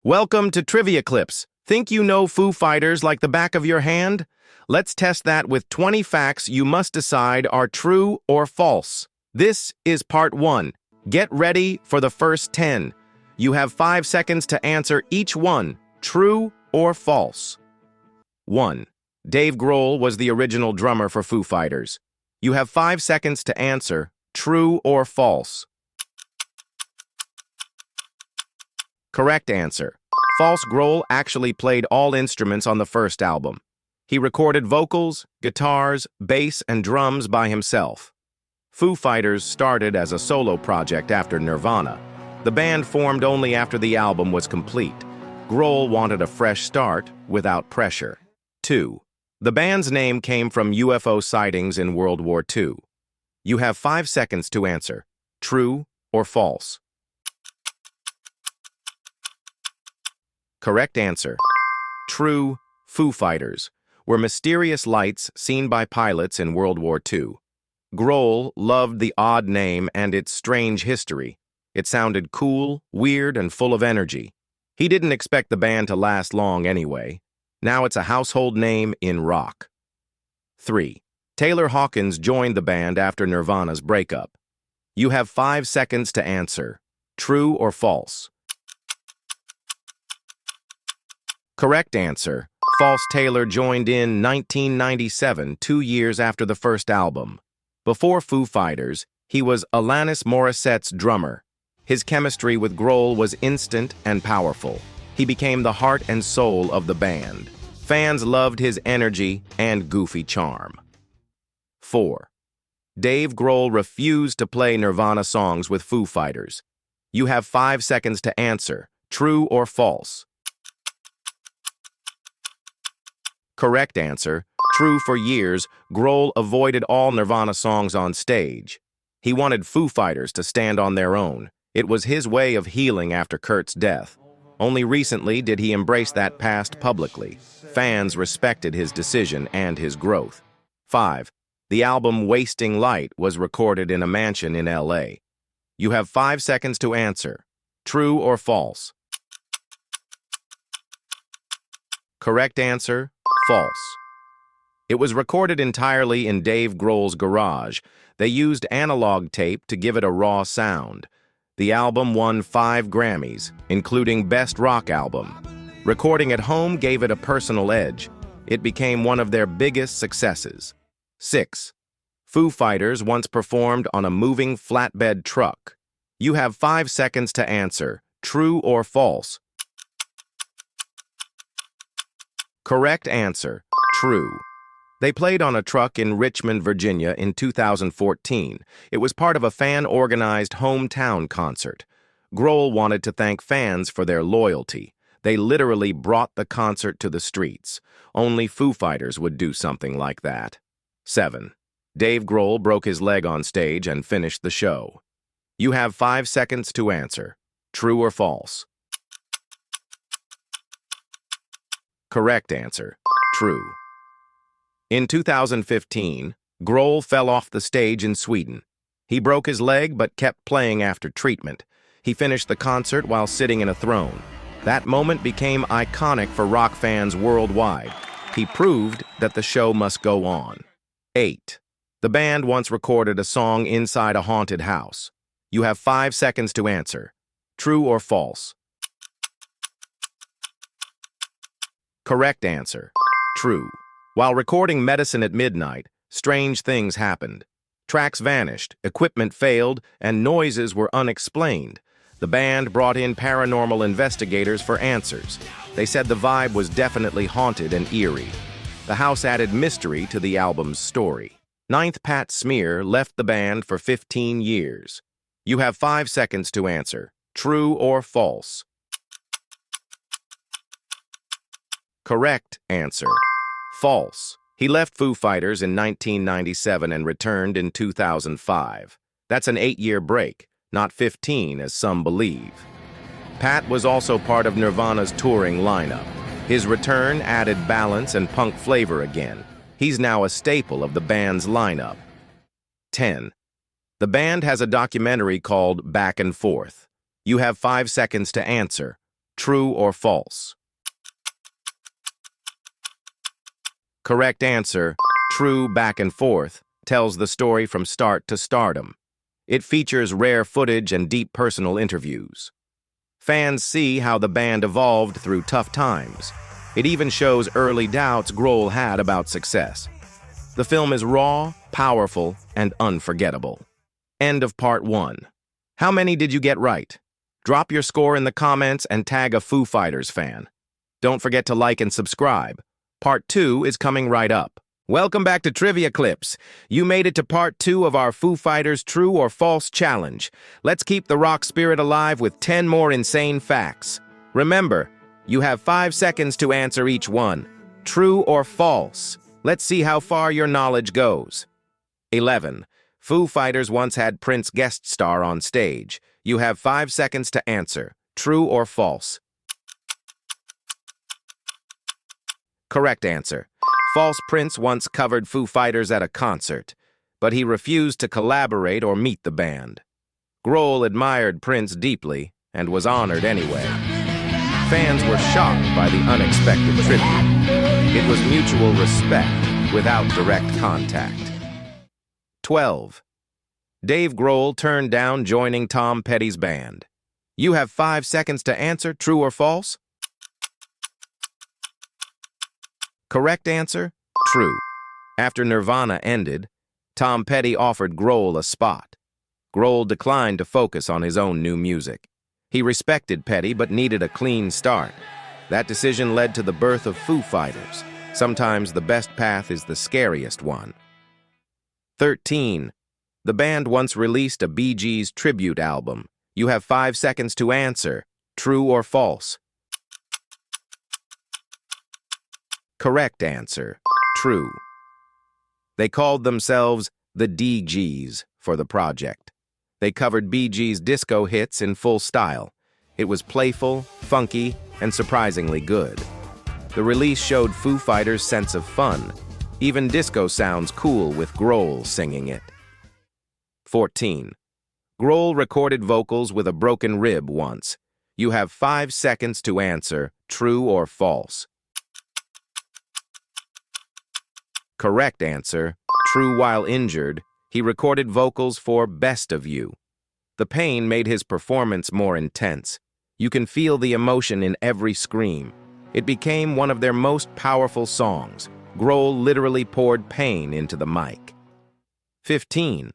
Welcome to Trivia Clips. Think you know Foo Fighters like the back of your hand? Let's test that with 20 facts you must decide are true or false. This is part 1. Get ready for the first 10. You have 5 seconds to answer each one, true or false. 1. Dave Grohl was the original drummer for Foo Fighters. You have 5 seconds to answer, true or false. Correct answer. False. Grohl actually played all instruments on the first album. He recorded vocals, guitars, bass, and drums by himself. Foo Fighters started as a solo project after Nirvana. The band formed only after the album was complete. Grohl wanted a fresh start without pressure. 2. The band's name came from UFO sightings in World War II. You have 5 seconds to answer, true or false. Correct answer. True. Foo Fighters were mysterious lights seen by pilots in World War II. Grohl loved the odd name and its strange history. It sounded cool, weird, and full of energy. He didn't expect the band to last long anyway. Now it's a household name in rock. 3. Taylor Hawkins joined the band after Nirvana's breakup. You have 5 seconds to answer, true or false. Correct answer. False. Taylor joined in 1997, 2 years after the first album. Before Foo Fighters, he was Alanis Morissette's drummer. His chemistry with Grohl was instant and powerful. He became the heart and soul of the band. Fans loved his energy and goofy charm. 4. Dave Grohl refused to play Nirvana songs with Foo Fighters. You have 5 seconds to answer, true or false. Correct answer. True. For years, Grohl avoided all Nirvana songs on stage. He wanted Foo Fighters to stand on their own. It was his way of healing after Kurt's death. Only recently did he embrace that past publicly. Fans respected his decision and his growth. 5. The album Wasting Light was recorded in a mansion in LA. You have 5 seconds to answer. True or false? Correct answer. False. It was recorded entirely in Dave Grohl's garage. They used analog tape to give it a raw sound. The album won 5 Grammys, including Best Rock Album. Recording at home gave it a personal edge. It became one of their biggest successes. 6. Foo Fighters once performed on a moving flatbed truck. You have 5 seconds to answer, true or false. Correct answer. True. They played on a truck in Richmond, Virginia in 2014. It was part of a fan-organized hometown concert. Grohl wanted to thank fans for their loyalty. They literally brought the concert to the streets. Only Foo Fighters would do something like that. 7. Dave Grohl broke his leg on stage and finished the show. You have 5 seconds to answer. True or false? Correct answer. True. In 2015, Grohl fell off the stage in Sweden. He broke his leg but kept playing after treatment. He finished the concert while sitting in a throne. That moment became iconic for rock fans worldwide. He proved that the show must go on. 8. The band once recorded a song inside a haunted house. You have 5 seconds to answer. True or false? Correct answer. True. While recording Medicine at Midnight, strange things happened. Tracks vanished, equipment failed, and noises were unexplained. The band brought in paranormal investigators for answers. They said the vibe was definitely haunted and eerie. The house added mystery to the album's story. 9th. Pat Smear left the band for 15 years. You have 5 seconds to answer. True or false? Correct answer. False. He left Foo Fighters in 1997 and returned in 2005. That's an 8-year break, not 15 as some believe. Pat was also part of Nirvana's touring lineup. His return added balance and punk flavor again. He's now a staple of the band's lineup. 10. The band has a documentary called Back and Forth. You have 5 seconds to answer. True or false? Correct answer, true. Back and Forth tells the story from start to stardom. It features rare footage and deep personal interviews. Fans see how the band evolved through tough times. It even shows early doubts Grohl had about success. The film is raw, powerful, and unforgettable. End of part 1. How many did you get right? Drop your score in the comments and tag a Foo Fighters fan. Don't forget to like and subscribe. Part 2 is coming right up. Welcome back to Trivia Clips. You made it to part 2 of our Foo Fighters True or False challenge. Let's keep the rock spirit alive with 10 more insane facts. Remember, you have 5 seconds to answer each one. True or false? Let's see how far your knowledge goes. 11. Foo Fighters once had Prince guest star on stage. You have 5 seconds to answer. True or false? Correct answer. False. Prince once covered Foo Fighters at a concert, but he refused to collaborate or meet the band. Grohl admired Prince deeply and was honored anyway. Fans were shocked by the unexpected tribute. It was mutual respect without direct contact. 12. Dave Grohl turned down joining Tom Petty's band. You have 5 seconds to answer. True or false? Correct answer, true. After Nirvana ended, Tom Petty offered Grohl a spot. Grohl declined to focus on his own new music. He respected Petty but needed a clean start. That decision led to the birth of Foo Fighters. Sometimes the best path is the scariest one. 13. The band once released a Bee Gees tribute album. You have 5 seconds to answer. True or false? Correct answer, true. They called themselves the DGs for the project. They covered Bee Gees' disco hits in full style. It was playful, funky, and surprisingly good. The release showed Foo Fighters' sense of fun. Even disco sounds cool with Grohl singing it. 14. Grohl recorded vocals with a broken rib once. You have 5 seconds to answer, true or false. Correct answer, true. While injured, he recorded vocals for Best of You. The pain made his performance more intense. You can feel the emotion in every scream. It became one of their most powerful songs. Grohl literally poured pain into the mic. 15.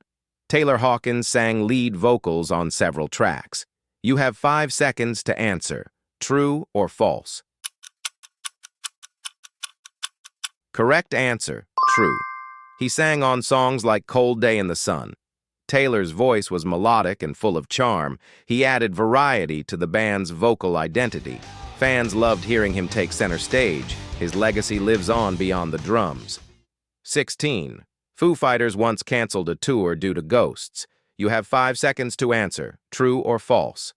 Taylor Hawkins sang lead vocals on several tracks. You have 5 seconds to answer. True or false? Correct answer, true. He sang on songs like Cold Day in the Sun. Taylor's voice was melodic and full of charm. He added variety to the band's vocal identity. Fans loved hearing him take center stage. His legacy lives on beyond the drums. 16. Foo Fighters once canceled a tour due to ghosts. You have 5 seconds to answer. True or false?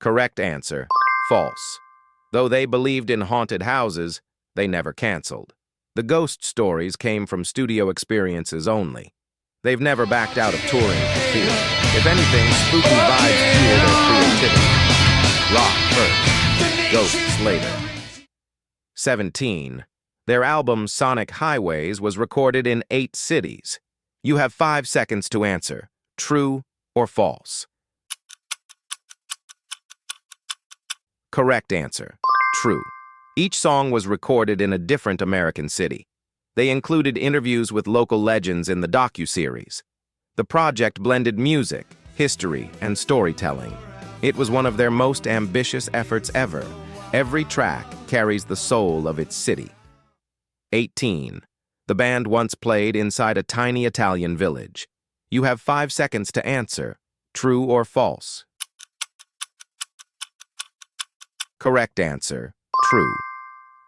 Correct answer, false. Though they believed in haunted houses, they never canceled. The ghost stories came from studio experiences only. They've never backed out of touring for fear. If anything, spooky vibes fuel their creativity. Rock first, ghosts later. 17. Their album Sonic Highways was recorded in 8 cities. You have 5 seconds to answer. True or false? Correct answer, true. Each song was recorded in a different American city. They included interviews with local legends in the docuseries. The project blended music, history, and storytelling. It was one of their most ambitious efforts ever. Every track carries the soul of its city. 18. The band once played inside a tiny Italian village. You have 5 seconds to answer. True or false? Correct answer, true.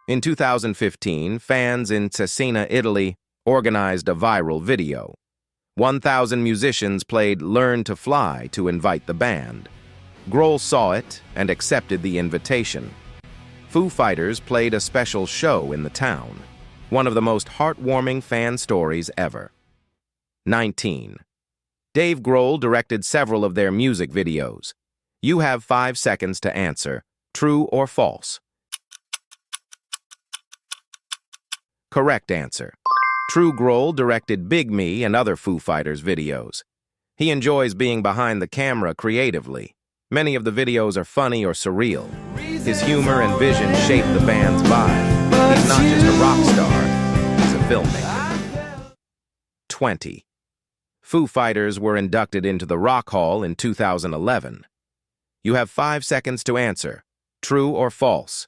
In 2015, fans in Cesena, Italy, organized a viral video. 1,000 musicians played Learn to Fly to invite the band. Grohl saw it and accepted the invitation. Foo Fighters played a special show in the town. One of the most heartwarming fan stories ever. 19. Dave Grohl directed several of their music videos. You have 5 seconds to answer. True or false? Correct answer. Dave Grohl directed Big Me and other Foo Fighters videos. He enjoys being behind the camera creatively. Many of the videos are funny or surreal. His humor and vision shape the band's vibe. He's not just a rock star, he's a filmmaker. 20. Foo Fighters were inducted into the Rock Hall in 2011. You have 5 seconds to answer. True or false?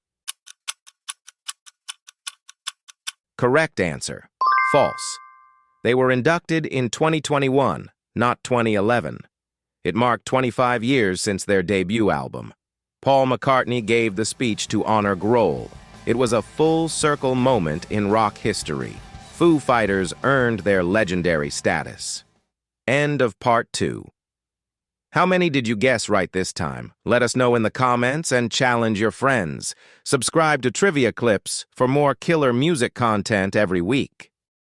Correct answer. False. They were inducted in 2021, not 2011. It marked 25 years since their debut album. Paul McCartney gave the speech to honor Grohl. It was a full-circle moment in rock history. Foo Fighters earned their legendary status. End of part 2. How many did you guess right this time? Let us know in the comments and challenge your friends. Subscribe to Trivia Clips for more killer music content every week.